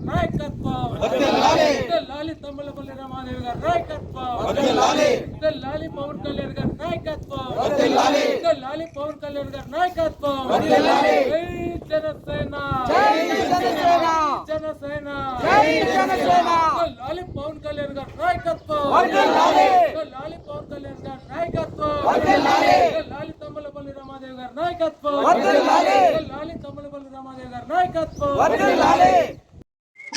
నాయకత్వం లాలి తమ్మలపల్లి రమాదేవి గారి నాయకత్వం లాలి పవన్ కళ్యాణ్ గారి నాయకత్వం లాలి పవన్ కళ్యాణ్ గారి నాయకత్వం జనసేన జనసేన లాలి పవన్ కళ్యాణ్ గారి నాయకత్వం లాలి పవన్ కళ్యాణ్ గారి నాయకత్వం లాలి తమ్మలపల్లి రమాదేవి గారి నాయకత్వం లాలి తమ్మలపల్లి రమాదేవి గారి నాయకత్వం.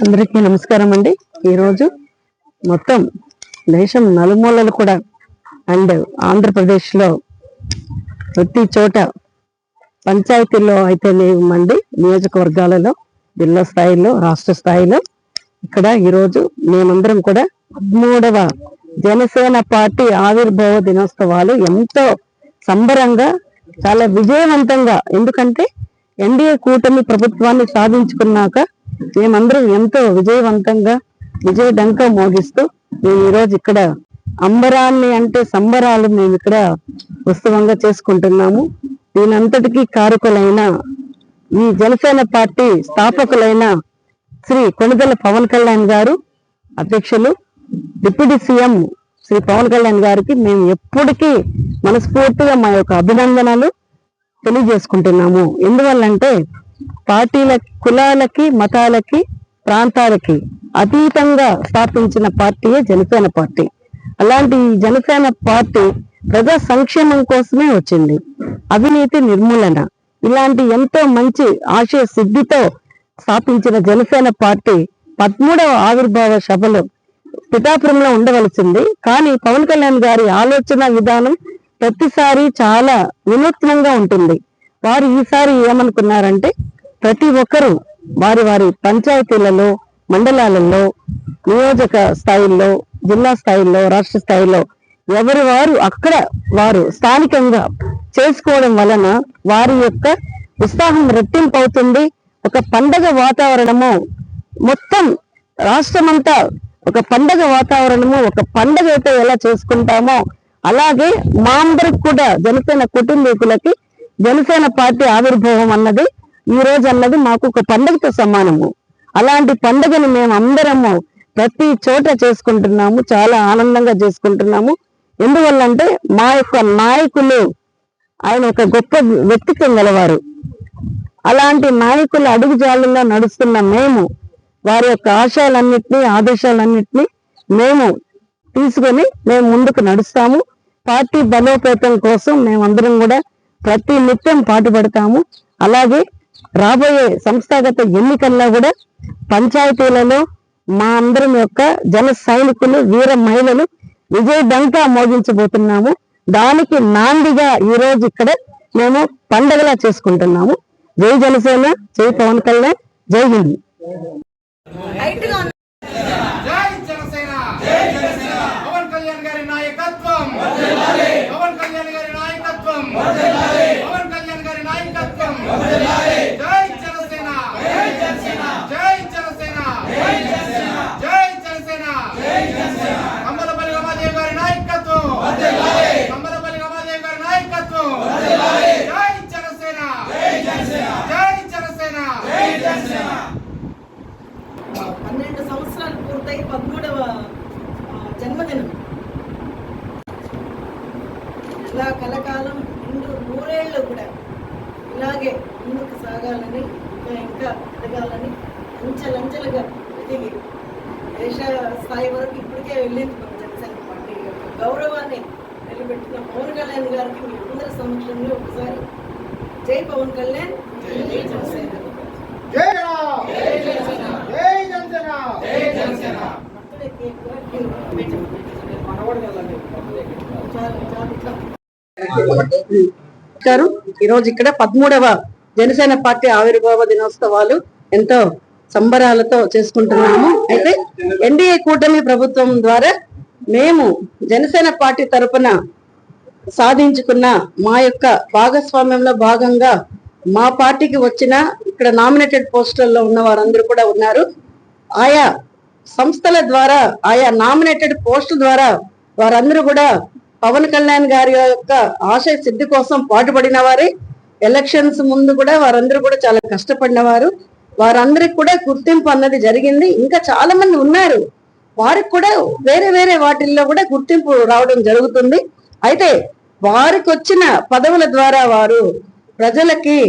అందరికీ నమస్కారం అండి. ఈరోజు మొత్తం దేశం నలుమూలలు కూడా అండ్ ఆంధ్రప్రదేశ్లో ప్రతి చోట పంచాయతీల్లో అయితేనేమండి, నియోజకవర్గాలలో, జిల్లా స్థాయిలో, రాష్ట్ర స్థాయిలో ఇక్కడ ఈరోజు మేమందరం కూడా 13వ జనసేన పార్టీ ఆవిర్భావ దినోత్సవాలు ఎంతో సంబరంగా, చాలా విజయవంతంగా, ఎందుకంటే ఎన్డీఏ కూటమి ప్రభుత్వాన్ని సాధించుకున్నాక మేమందరం ఎంతో విజయవంతంగా విజయడంకా మోగిస్తూ మేము ఈరోజు ఇక్కడ అంబరాన్ని అంటే సంబరాలు మేము ఇక్కడ ఉత్సవంగా చేసుకుంటున్నాము. దీనంతటికీ కారకులైన ఈ జనసేన పార్టీ స్థాపకులైన శ్రీ కొణిదెల పవన్ కళ్యాణ్ గారు అధ్యక్షులు, డిప్యూటీ సీఎం శ్రీ పవన్ కళ్యాణ్ గారికి మేము ఎప్పటికీ మనస్ఫూర్తిగా మా యొక్క అభినందనలు తెలియజేసుకుంటున్నాము. ఎందువల్లంటే పార్టీల, కులాలకి, మతాలకి, ప్రాంతాలకి అతీతంగా స్థాపించిన పార్టీయే జనసేన పార్టీ. అలాంటి ఈ జనసేన పార్టీ ప్రజా సంక్షేమం కోసమే వచ్చింది. అవినీతి నిర్మూలన, ఇలాంటి ఎంతో మంచి ఆశయ సిద్ధితో స్థాపించిన జనసేన పార్టీ 13వ ఆవిర్భావ సభలో పిఠాపురంలో ఉండవలసింది. కానీ పవన్ కళ్యాణ్ గారి ఆలోచన విధానం ప్రతిసారి చాలా వినూత్నంగా ఉంటుంది. వారు ఈసారి ఏమనుకున్నారంటే ప్రతి ఒక్కరూ వారి వారి పంచాయతీలలో, మండలాలలో, నియోజక స్థాయిల్లో, జిల్లా స్థాయిల్లో, రాష్ట్ర స్థాయిలో ఎవరి వారు అక్కడ వారు స్థానికంగా చేసుకోవడం వలన వారి యొక్క ఉత్సాహం రెట్టింపు అవుతుంది. ఒక పండగ వాతావరణము మొత్తం రాష్ట్రమంతా ఒక పండగ వాతావరణము, ఒక పండగ అయితే ఎలా చేసుకుంటామో అలాగే మా అందరికి కూడా జనసేన కుటుంబీకులకి జనసేన పార్టీ ఆవిర్భావం అన్నది ఈ రోజు అన్నది మాకు ఒక పండుగతో సమానము. అలాంటి పండుగను మేము అందరము ప్రతి చోట చేసుకుంటున్నాము, చాలా ఆనందంగా చేసుకుంటున్నాము. ఎందువల్లంటే మా యొక్క నాయకులు ఆయన ఒక గొప్ప వ్యక్తిత్వం గలవారు. అలాంటి నాయకుల అడుగుజాడల్లో నడుస్తున్న మేము వారి యొక్క ఆశయాలన్నింటినీ, ఆదేశాలన్నింటినీ మేము తీసుకొని మేము ముందుకు నడుస్తాము. పార్టీ బలోపేతం కోసం మేమందరం కూడా ప్రతి నిత్యం పాటుపడతాము. అలాగే రాబోయే సంస్థాగత ఎన్నికల్లో కూడా పంచాయతీలలో మా అందరం యొక్క జన సైనికులు, వీర మహిళలు విజయడంకా మోగించబోతున్నాము. దానికి నాందిగా ఈ రోజు ఇక్కడ మేము పండగలా చేసుకుంటున్నాము. జై జనసేన, జై పవన్ కళ్యాణ్, జై హింద్. పవన్ కళ్యాణ్ గారి నాయకత్వం, పవన్ కళ్యాణ్ గారి నాయకత్వం, పవన్ కళ్యాణ్ గారి నాయకత్వం. జై జనసేన, జై జనసేన, జై జనసేన, జై జనసేన, జై జనసేన, జై జనసేన. కమ్మలపల్లి రమాదేవి గారి నాయకత్వం, కమ్మలపల్లి రమాదేవి గారి నాయకత్వం. జై జనసేన, జై జనసేన, జై జనసేన, జై జనసేన. 12 సంవత్సరాలు పూర్తయి 13వ జన్మదినం. ఇలా కలకాలం నూరేళ్ళు కూడా ఇలాగే ముందుకు సాగాలని, ఇంకా ఎదగాలని, అంచెలంచెలుగా ఎదిగి దేశ స్థాయి వరకు ఇప్పటికే వెళ్ళింది మన జనసేన పార్టీ యొక్క గౌరవాన్ని నిలబెట్టిన పవన్ కళ్యాణ్ గారికి మీ అందరి సమక్షంలో ఒకసారి జై పవన్ కళ్యాణ్, జై జనసేన. జై జనసేన, జై జనసేన, జై జనసేన. ఈరోజు ఇక్కడ 13వ జనసేన పార్టీ ఆవిర్భావ దినోత్సవాలు ఎంతో సంబరాలతో చేసుకుంటున్నాము. అయితే ఎన్డీఏ కూటమి ప్రభుత్వం ద్వారా మేము జనసేన పార్టీ తరఫున సాధించుకున్న మా యొక్క భాగస్వామ్యంలో భాగంగా మా పార్టీకి వచ్చిన ఇక్కడ నామినేటెడ్ పోస్టుల్లో ఉన్న వారందరూ కూడా ఉన్నారు. ఆయా సంస్థల ద్వారా, ఆయా నామినేటెడ్ పోస్టుల ద్వారా వారందరూ కూడా పవన్ కళ్యాణ్ గారి యొక్క ఆశయ సిద్ధి కోసం పాటుపడిన వారే. ఎలక్షన్స్ ముందు కూడా వారందరూ కూడా చాలా కష్టపడిన వారు. వారందరికి కూడా గుర్తింపు అన్నది జరిగింది. ఇంకా చాలా మంది ఉన్నారు, వారికి కూడా వేరే వేరే వాటిల్లో కూడా గుర్తింపు రావడం జరుగుతుంది. అయితే వారికి వచ్చిన పదవుల ద్వారా వారు ప్రజలకి,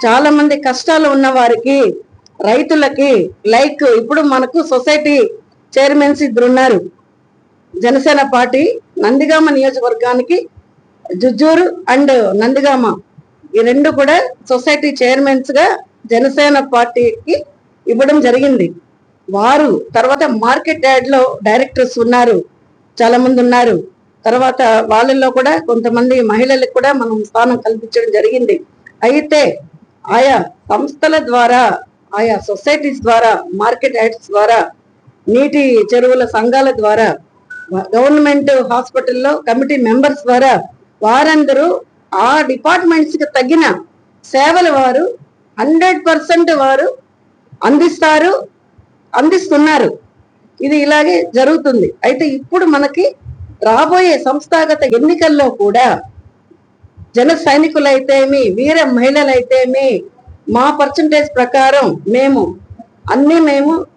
చాలా మంది కష్టాలు ఉన్న వారికి, రైతులకి, లైక్ ఇప్పుడు మనకు సొసైటీ చైర్మన్స్ ఇద్దరు ఉన్నారు. జనసేన పార్టీ నందిగామ నియోజకవర్గానికి జుజ్జూరు అండ్ నందిగామ ఈ రెండు కూడా సొసైటీ చైర్మన్స్ గా జనసేన పార్టీకి ఇవ్వడం జరిగింది. వారు తర్వాత మార్కెట్ యార్డ్ లో డైరెక్టర్స్ ఉన్నారు, చాలా మంది ఉన్నారు. తర్వాత వాళ్ళల్లో కూడా కొంతమంది మహిళలకు కూడా మనం స్థానం కల్పించడం జరిగింది. అయితే ఆయా సంస్థల ద్వారా, ఆయా సొసైటీస్ ద్వారా, మార్కెట్ యార్డ్స్ ద్వారా, నీటి చెరువుల సంఘాల ద్వారా, గవర్నమెంట్ హాస్పిటల్లో కమిటీ మెంబర్స్ ద్వారా వారందరూ ఆ డిపార్ట్మెంట్స్ కి తగిన సేవలు వారు 100% వారు అందిస్తున్నారు. ఇది ఇలాగే జరుగుతుంది. అయితే ఇప్పుడు మనకి రాబోయే సంస్థాగత ఎన్నికల్లో కూడా జన సైనికులైతేమి, వీర మహిళలైతేమి, మా పర్సంటేజ్ ప్రకారం మేము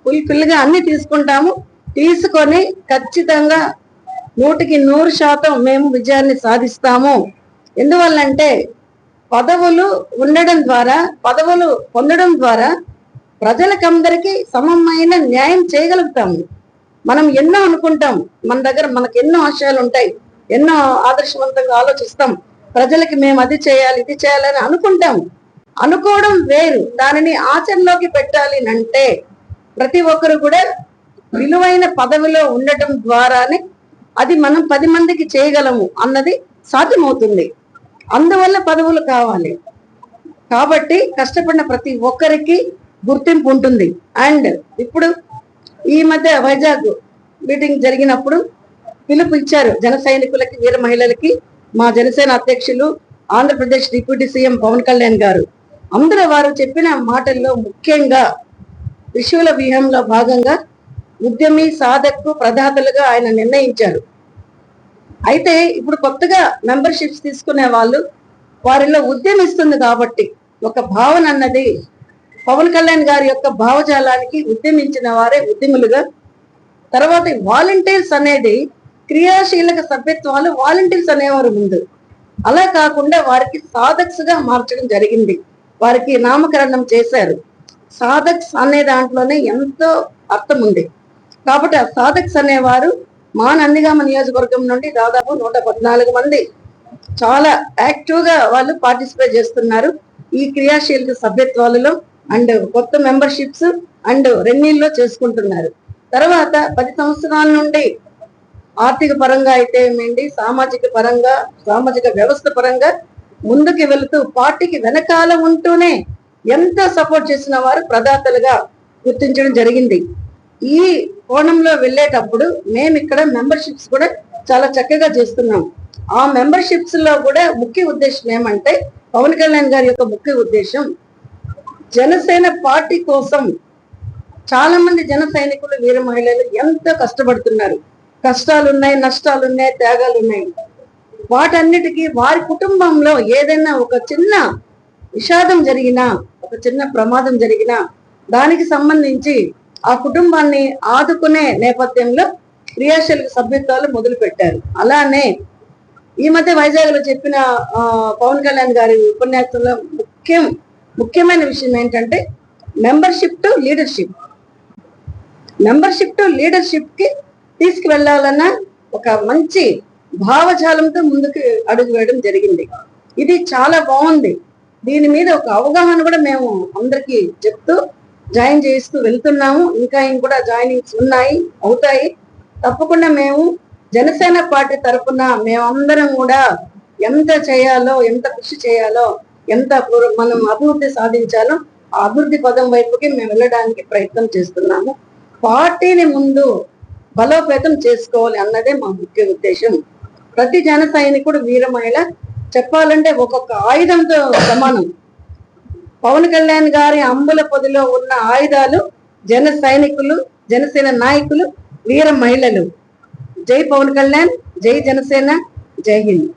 ఫుల్ఫిల్ గా అన్ని తీసుకుంటాము. తీసుకొని ఖచ్చితంగా 100% మేము విజయాన్ని సాధిస్తాము. ఎందువల్లంటే పదవులు పొందడం ద్వారా ప్రజలకందరికీ సమమైన న్యాయం చేయగలుగుతాము. మనం ఎన్నో అనుకుంటాం, మన దగ్గర మనకు ఎన్నో ఆశయాలు ఉంటాయి, ఎన్నో ఆదర్శవంతంగా ఆలోచిస్తాం, ప్రజలకి మేము అది చేయాలి ఇది చేయాలని అనుకుంటాం. అనుకోవడం వేరు, దానిని ఆచరణలోకి పెట్టాలి అంటే ప్రతి ఒక్కరు కూడా విలువైన పదవిలో ఉండటం ద్వారానే అది మనం 10 మందికి చేయగలము అన్నది సాధ్యమవుతుంది. అందువల్ల పదవులు కావాలి. కాబట్టి కష్టపడిన ప్రతి ఒక్కరికి గుర్తింపు ఉంటుంది. అండ్ ఇప్పుడు ఈ మధ్య వైజాగ్ మీటింగ్ జరిగినప్పుడు పిలుపు ఇచ్చారు జన సైనికులకి, వీర మహిళలకి. మా జనసేన అధ్యక్షులు, ఆంధ్రప్రదేశ్ డిప్యూటీ సీఎం పవన్ కళ్యాణ్ గారు అందరూ వారు చెప్పిన మాటల్లో ముఖ్యంగా త్రిశూల వ్యూహంలో భాగంగా ఉద్యమి, సాధకు, ప్రదాతలుగా ఆయన నిర్ణయించారు. అయితే ఇప్పుడు కొత్తగా మెంబర్షిప్స్ తీసుకునే వాళ్ళు వారిలో ఉద్యమిస్తుంది కాబట్టి ఒక భావన అన్నది పవన్ కళ్యాణ్ గారి యొక్క భావజాలానికి ఉద్యమించిన వారే ఉద్యములుగా. తర్వాత వాలంటీర్స్ అనేది క్రియాశీలక సభ్యత్వాలు వాలంటీర్స్ అనేవారు ముందు, అలా కాకుండా వారికి సాధక్స్ గా మార్చడం జరిగింది. వారికి నామకరణం చేశారు. సాధక్స్ అనే దాంట్లోనే ఎంతో అర్థం ఉంది. కాబట్టి ఆ సాధక్స్ అనేవారు మా నందిగామ నియోజకవర్గం నుండి దాదాపు 114 మంది చాలా యాక్టివ్ గా వాళ్ళు పార్టిసిపేట్ చేస్తున్నారు ఈ క్రియాశీలక సభ్యత్వాలలో. అండ్ కొత్త మెంబర్షిప్స్ అండ్ రెన్యూల్లో చేసుకుంటున్నారు. తర్వాత 10 సంవత్సరాల నుండి ఆర్థిక పరంగా అయితే ఏమేంటి, సామాజిక వ్యవస్థ పరంగా ముందుకు వెళుతూ పార్టీకి వెనకాల ఉంటూనే ఎంత సపోర్ట్ చేసిన వారు ప్రదాతలుగా గుర్తించడం జరిగింది. ఈ కోణంలో వెళ్ళేటప్పుడు మేము ఇక్కడ మెంబర్షిప్స్ కూడా చాలా చక్కగా చేస్తున్నాం. ఆ మెంబర్షిప్స్ లో కూడా ముఖ్య ఉద్దేశం ఏమంటే, పవన్ కళ్యాణ్ గారి యొక్క ముఖ్య ఉద్దేశం జనసేన పార్టీ కోసం చాలా మంది జన సైనికులు, వీర మహిళలు ఎంతో కష్టపడుతున్నారు. కష్టాలున్నాయి, నష్టాలున్నాయి, త్యాగాలున్నాయి. వాటన్నిటికీ వారి కుటుంబంలో ఏదైనా ఒక చిన్న విషాదం జరిగినా, ఒక చిన్న ప్రమాదం జరిగినా దానికి సంబంధించి ఆ కుటుంబాన్ని ఆదుకునే నేపథ్యంలో క్రియాశీలక సభ్యత్వాలు మొదలు పెట్టారు. అలానే ఈ మధ్య వైజాగ్ లో చెప్పిన పవన్ కళ్యాణ్ గారి ఉపన్యాసంలో ముఖ్యమైన విషయం ఏంటంటే మెంబర్షిప్ టు లీడర్షిప్ కి తీసుకువెళ్లాలన్న ఒక మంచి భావజాలంతో ముందుకు అడుగు వేయడం జరిగింది. ఇది చాలా బాగుంది. దీని మీద ఒక అవగాహన కూడా మేము అందరికి చెప్తూ జాయిన్ చేస్తూ వెళ్తున్నాము. ఇంకా కూడా జాయినింగ్స్ అవుతాయి. తప్పకుండా మేము జనసేన పార్టీ తరఫున మేమందరం కూడా ఎంత చేయాలో, ఎంత కృషి చేయాలో, ఎంత మనం అభివృద్ధి సాధించాలో ఆ అభివృద్ధి పదం వైపుకి మేము వెళ్ళడానికి ప్రయత్నం చేస్తున్నాము. పార్టీని ముందు బలోపేతం చేసుకోవాలి అన్నదే మా ముఖ్య ఉద్దేశం. ప్రతి జన సైనికుడు, వీర మహిళ చెప్పాలంటే ఒక్కొక్క ఆయుధంతో సమానం. పవన్ కళ్యాణ్ గారి అంబుల పొదిలో ఉన్న ఆయుధాలు జన సైనికులు, జనసేన నాయకులు, వీర మహిళలు. జై పవన్ కళ్యాణ్, జై జనసేన, జై హింద్.